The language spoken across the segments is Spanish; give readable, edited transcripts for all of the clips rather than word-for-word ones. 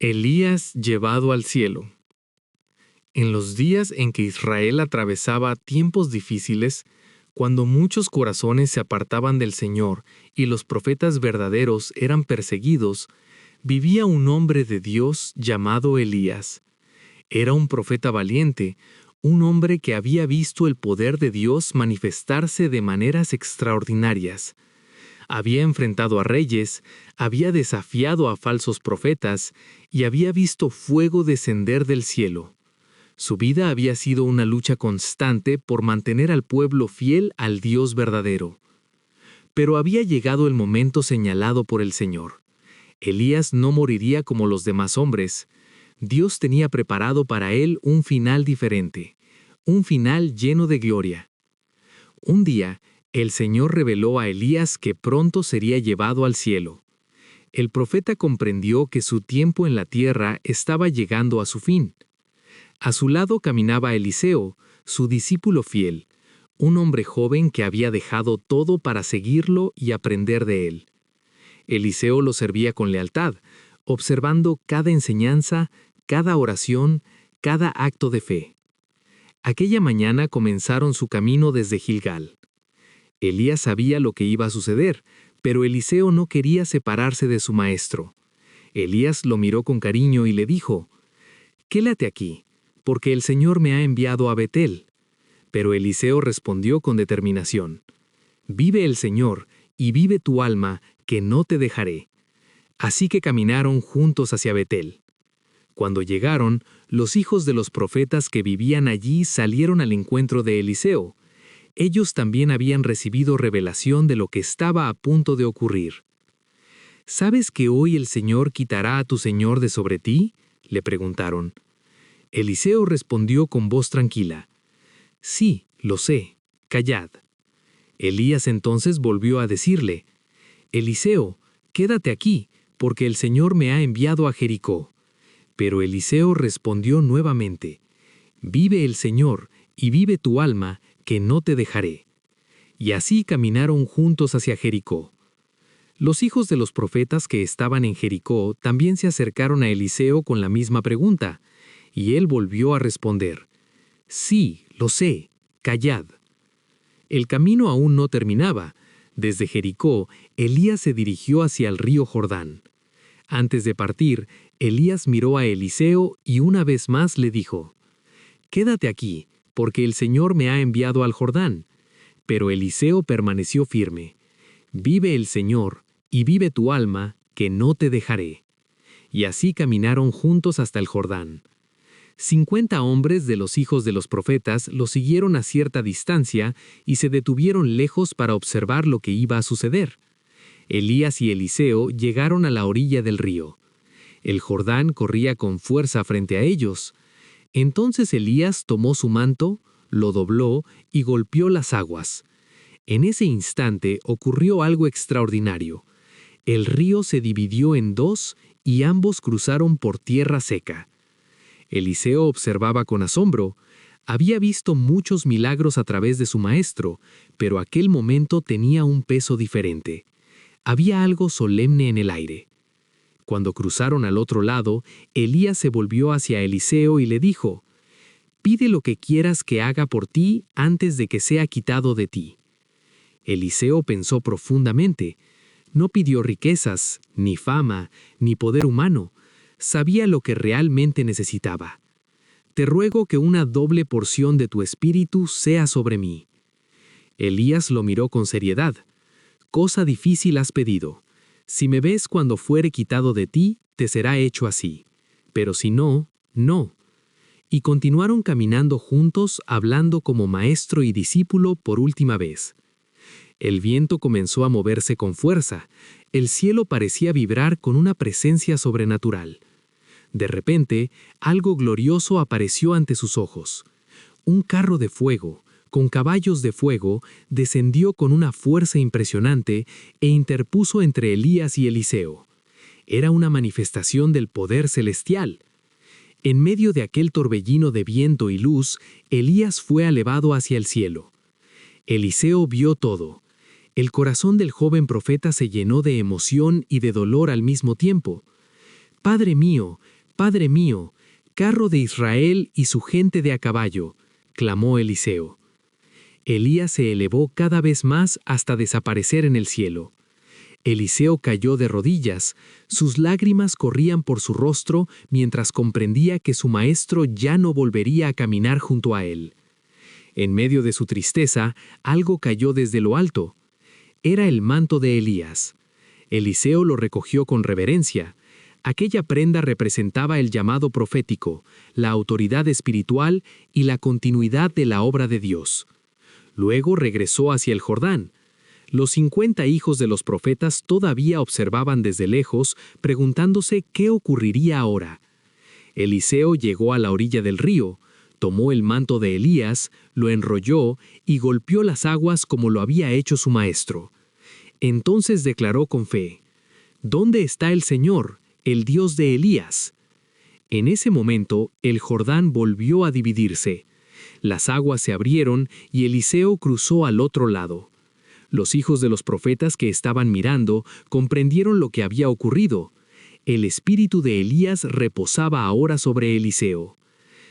Elías llevado al cielo. En los días en que Israel atravesaba tiempos difíciles, cuando muchos corazones se apartaban del Señor y los profetas verdaderos eran perseguidos, vivía un hombre de Dios llamado Elías. Era un profeta valiente, un hombre que había visto el poder de Dios manifestarse de maneras extraordinarias. Había enfrentado a reyes, había desafiado a falsos profetas y había visto fuego descender del cielo. Su vida había sido una lucha constante por mantener al pueblo fiel al Dios verdadero. Pero había llegado el momento señalado por el Señor. Elías no moriría como los demás hombres. Dios tenía preparado para él un final diferente, un final lleno de gloria. Un día, el Señor reveló a Elías que pronto sería llevado al cielo. El profeta comprendió que su tiempo en la tierra estaba llegando a su fin. A su lado caminaba Eliseo, su discípulo fiel, un hombre joven que había dejado todo para seguirlo y aprender de él. Eliseo lo servía con lealtad, observando cada enseñanza, cada oración, cada acto de fe. Aquella mañana comenzaron su camino desde Gilgal. Elías sabía lo que iba a suceder, pero Eliseo no quería separarse de su maestro. Elías lo miró con cariño y le dijo: «Quédate aquí, porque el Señor me ha enviado a Betel». Pero Eliseo respondió con determinación: «Vive el Señor, y vive tu alma, que no te dejaré». Así que caminaron juntos hacia Betel. Cuando llegaron, los hijos de los profetas que vivían allí salieron al encuentro de Eliseo. Ellos también habían recibido revelación de lo que estaba a punto de ocurrir. «¿Sabes que hoy el Señor quitará a tu Señor de sobre ti?», le preguntaron. Eliseo respondió con voz tranquila: «Sí, lo sé, callad». Elías entonces volvió a decirle: «Eliseo, quédate aquí, porque el Señor me ha enviado a Jericó». Pero Eliseo respondió nuevamente: «Vive el Señor, y vive tu alma, que no te dejaré». Y así caminaron juntos hacia Jericó. Los hijos de los profetas que estaban en Jericó también se acercaron a Eliseo con la misma pregunta, y él volvió a responder: «Sí, lo sé, callad». El camino aún no terminaba. Desde Jericó, Elías se dirigió hacia el río Jordán. Antes de partir, Elías miró a Eliseo y una vez más le dijo: «Quédate aquí, porque el Señor me ha enviado al Jordán». Pero Eliseo permaneció firme: «Vive el Señor, y vive tu alma, que no te dejaré». Y así caminaron juntos hasta el Jordán. 50 hombres de los hijos de los profetas lo siguieron a cierta distancia y se detuvieron lejos para observar lo que iba a suceder. Elías y Eliseo llegaron a la orilla del río. El Jordán corría con fuerza frente a ellos. Entonces Elías tomó su manto, lo dobló y golpeó las aguas. En ese instante ocurrió algo extraordinario. El río se dividió en dos y ambos cruzaron por tierra seca. Eliseo observaba con asombro. Había visto muchos milagros a través de su maestro, pero aquel momento tenía un peso diferente. Había algo solemne en el aire. Cuando cruzaron al otro lado, Elías se volvió hacia Eliseo y le dijo: «Pide lo que quieras que haga por ti antes de que sea quitado de ti». Eliseo pensó profundamente. No pidió riquezas, ni fama, ni poder humano. Sabía lo que realmente necesitaba. «Te ruego que una doble porción de tu espíritu sea sobre mí». Elías lo miró con seriedad. «Cosa difícil has pedido. Si me ves cuando fuere quitado de ti, te será hecho así. Pero si no, no». Y continuaron caminando juntos, hablando como maestro y discípulo por última vez. El viento comenzó a moverse con fuerza. El cielo parecía vibrar con una presencia sobrenatural. De repente, algo glorioso apareció ante sus ojos. Un carro de fuego, con caballos de fuego, descendió con una fuerza impresionante e interpuso entre Elías y Eliseo. Era una manifestación del poder celestial. En medio de aquel torbellino de viento y luz, Elías fue elevado hacia el cielo. Eliseo vio todo. El corazón del joven profeta se llenó de emoción y de dolor al mismo tiempo. Padre mío, carro de Israel y su gente de a caballo», clamó Eliseo. Elías se elevó cada vez más hasta desaparecer en el cielo. Eliseo cayó de rodillas, sus lágrimas corrían por su rostro mientras comprendía que su maestro ya no volvería a caminar junto a él. En medio de su tristeza, algo cayó desde lo alto. Era el manto de Elías. Eliseo lo recogió con reverencia. Aquella prenda representaba el llamado profético, la autoridad espiritual y la continuidad de la obra de Dios. Luego regresó hacia el Jordán. Los 50 hijos de los profetas todavía observaban desde lejos, preguntándose qué ocurriría ahora. Eliseo llegó a la orilla del río, tomó el manto de Elías, lo enrolló y golpeó las aguas como lo había hecho su maestro. Entonces declaró con fe: «¿Dónde está el Señor, el Dios de Elías?». En ese momento, el Jordán volvió a dividirse. Las aguas se abrieron y Eliseo cruzó al otro lado. Los hijos de los profetas que estaban mirando comprendieron lo que había ocurrido. El espíritu de Elías reposaba ahora sobre Eliseo.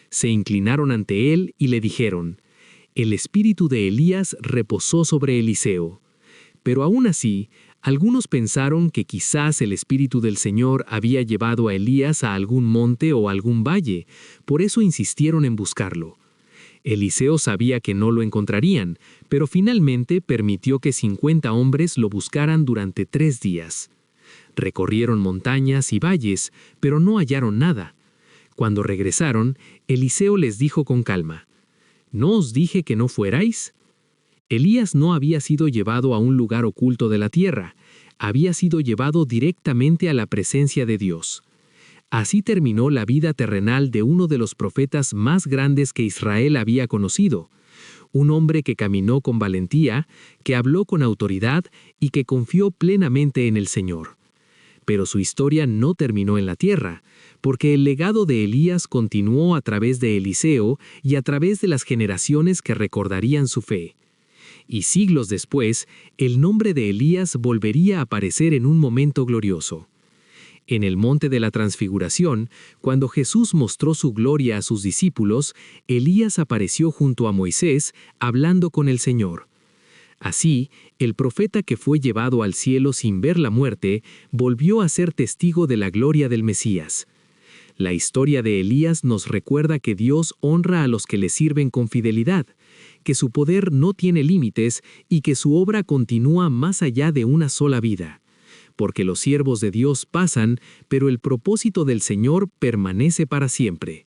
Se inclinaron ante él y le dijeron: «El espíritu de Elías reposó sobre Eliseo». Pero aún así, algunos pensaron que quizás el Espíritu del Señor había llevado a Elías a algún monte o algún valle, por eso insistieron en buscarlo. Eliseo sabía que no lo encontrarían, pero finalmente permitió que 50 hombres lo buscaran durante 3 días. Recorrieron montañas y valles, pero no hallaron nada. Cuando regresaron, Eliseo les dijo con calma: «¿No os dije que no fuerais?». Elías no había sido llevado a un lugar oculto de la tierra, había sido llevado directamente a la presencia de Dios. Así terminó la vida terrenal de uno de los profetas más grandes que Israel había conocido, un hombre que caminó con valentía, que habló con autoridad y que confió plenamente en el Señor. Pero su historia no terminó en la tierra, porque el legado de Elías continuó a través de Eliseo y a través de las generaciones que recordarían su fe. Y siglos después, el nombre de Elías volvería a aparecer en un momento glorioso. En el monte de la Transfiguración, cuando Jesús mostró su gloria a sus discípulos, Elías apareció junto a Moisés, hablando con el Señor. Así, el profeta que fue llevado al cielo sin ver la muerte, volvió a ser testigo de la gloria del Mesías. La historia de Elías nos recuerda que Dios honra a los que le sirven con fidelidad, que su poder no tiene límites y que su obra continúa más allá de una sola vida. Porque los siervos de Dios pasan, pero el propósito del Señor permanece para siempre.